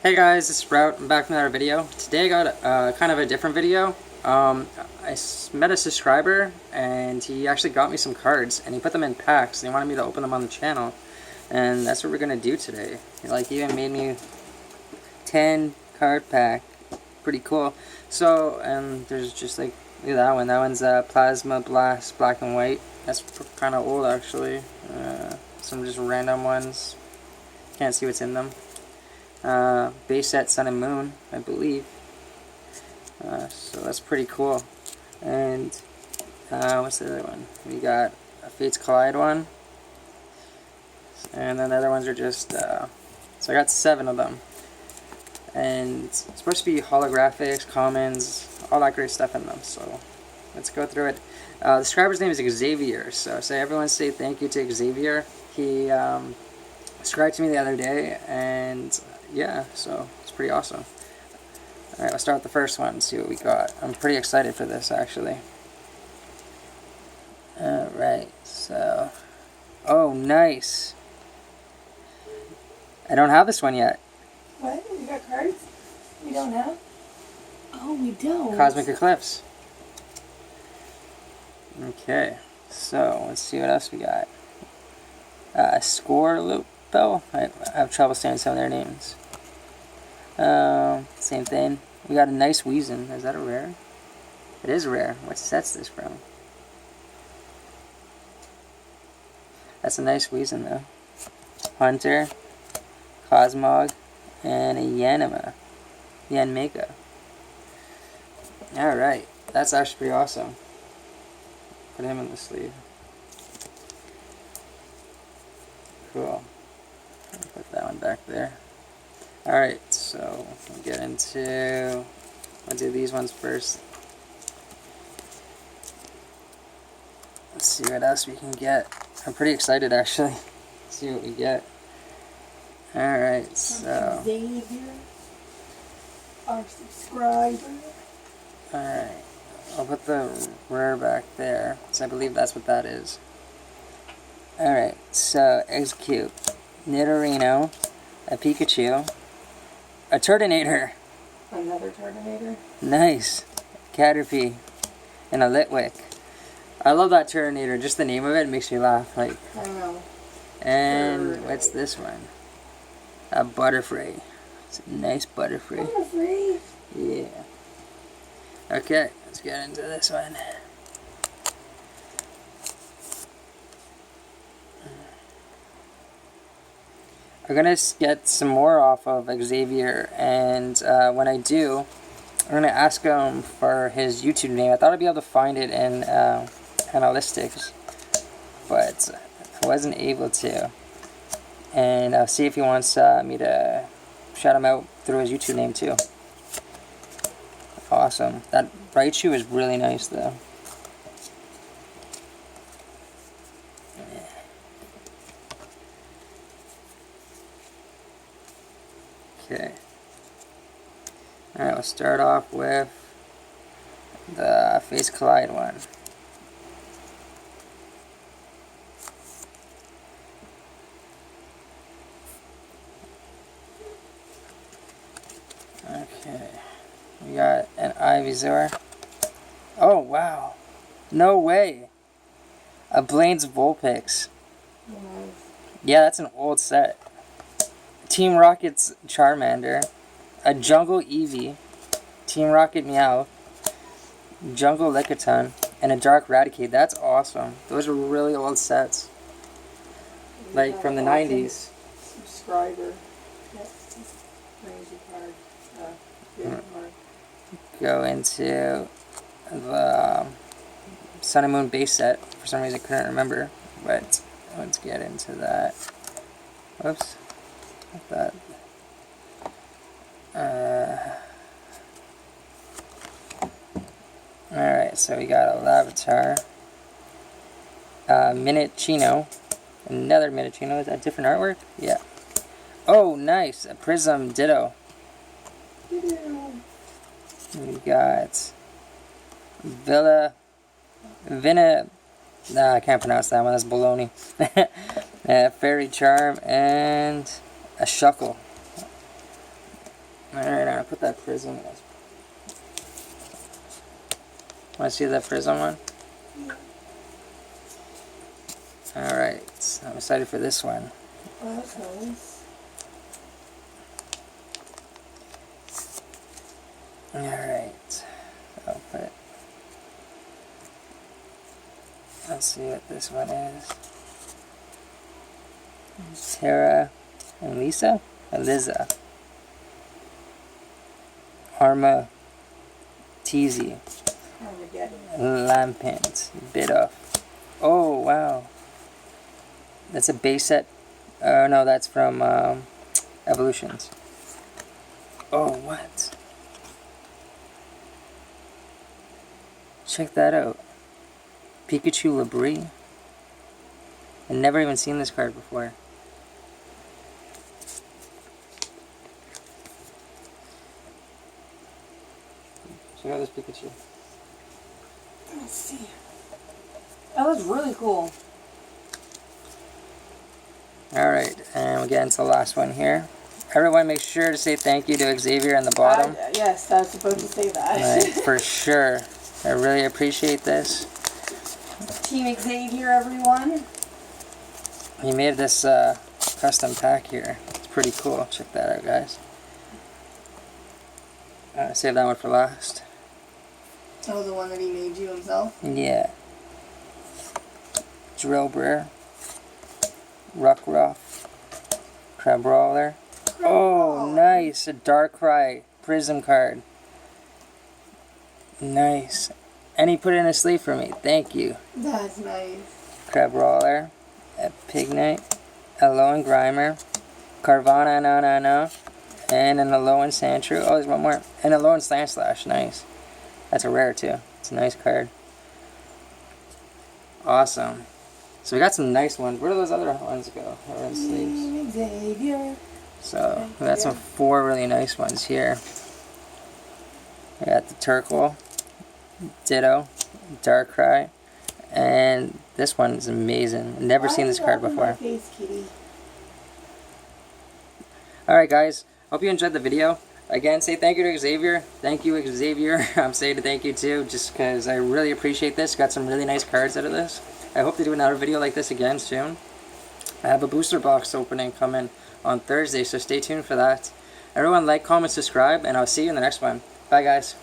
Hey guys, it's Sprout. I'm back with another video. Today I got kind of a different video. Met a subscriber and he actually got me some cards and he put them in packs and he wanted me to open them on the channel. And that's what we're going to do today. Like, he even made me 10 card pack. Pretty cool. So, and there's just like, look at that one. That one's Plasma Blast Black and White. That's kind of old actually. Some just random ones. Can't see what's in them. Base set Sun and Moon, I believe. So that's pretty cool. And what's the other one? We got a Fates Collide one. And then the other ones are just, so I got 7 of them. And it's supposed to be holographics, commons, all that great stuff in them. So let's go through it. The subscriber's name is Xavier. So everyone say thank you to Xavier. He subscribed to me the other day, and yeah, so it's pretty awesome. Alright, let's start with the first one and see what we got. I'm pretty excited for this actually. Alright, so, oh nice. I don't have this one yet. What? You got cards? We don't have? Oh, we don't. Cosmic Eclipse. Okay, so let's see what else we got. Score Loop Bell. I have trouble saying some of their names. Same thing. We got a nice Weezin. Is that a rare? It is rare. What set's this from? That's a nice Weezin though. Hunter, Cosmog, and a Yanmega. Alright, that's actually pretty awesome. Put him in the sleeve. Cool. Put that one back there. Alright, so we'll get into, I'll do these ones first. Let's see what else we can get. I'm pretty excited actually. Let's see what we get. Alright, so. Xavier, our subscriber. Alright, I'll put the rare back there, because I believe that's what that is. Alright, so Execute, Nidorino, a Pikachu, a Turtonator. Another Turtonator. Nice. Caterpie, and a Litwick. I love that Turtonator, just the name of it makes me laugh. Like, I know. and what's this one? A Butterfree. It's a nice Butterfree. Butterfree. Yeah. Okay, let's get into this one. I'm gonna get some more off of Xavier, and when I do, I'm gonna ask him for his YouTube name. I thought I'd be able to find it in analytics, but I wasn't able to. And I'll see if he wants me to shout him out through his YouTube name too. Awesome. That Raichu is really nice though. Okay. Alright, we'll start off with the Fates Collide one. Okay. We got an Ivysaur. Oh, wow. No way. A Blaine's Vulpix. Nice. Yeah, that's an old set. Team Rocket's Charmander, a Jungle Eevee, Team Rocket Meow, Jungle Lickitung, and a Dark Raticate. That's awesome. Those are really old sets. Like from the 90s. Subscriber. Yep. Crazy card. Good card. Go into the Sun and Moon base set. For some reason I couldn't remember, but let's get into that. Whoops. That. Alright, so we got a Larvitar, Minccino, another Minccino. Is that different artwork? Yeah. Oh, nice! A Prism Ditto. We got I can't pronounce that one. That's baloney. Fairy Charm and a Shuckle. Alright, I'm gonna put that prism. Want to see that prism one? Alright, I'm excited for this one. Oh, that's nice. Alright, I'll put. Let's see what this one is. Tara and Lisa? Eliza. Arma Teasy. Lampant. Bit off. Oh, wow. That's a base set. Oh, no, that's from Evolutions. Oh, what? Check that out. Pikachu Labrie. I've never even seen this card before. Check out this Pikachu. Let's see. That was really cool. Alright, and we'll get into the last one here. Everyone make sure to say thank you to Xavier on the bottom. Yes, I was supposed to say that. Right, for sure. I really appreciate this. Team Xavier, everyone. He made this custom pack here. It's pretty cool. Check that out, guys. Save that one for last. Oh, the one that he made you himself? Yeah. Drillbrear. Rockruff. Crabrawler. Oh, nice. A Darkrai Prism card. Nice. And he put it in a sleeve for me. Thank you. That's nice. Crabrawler. A Pignite. A Alolan Grimer. Carvana, no. And an Alolan Sandshrew. Oh, there's one more. And a Alolan Sandslash. Nice. That's a rare too. It's a nice card. Awesome. So we got some nice ones. Where do those other ones go? They're in sleeves. Xavier. So we got some 4 really nice ones here. We got the Turkle, Ditto, Darkrai, and this one is amazing. Never seen this card before. Alright guys, hope you enjoyed the video. Again, say thank you to Xavier. Thank you, Xavier. I'm saying thank you too, just because I really appreciate this. Got some really nice cards out of this. I hope to do another video like this again soon. I have a booster box opening coming on Thursday, so stay tuned for that. Everyone like, comment, subscribe, and I'll see you in the next one. Bye guys.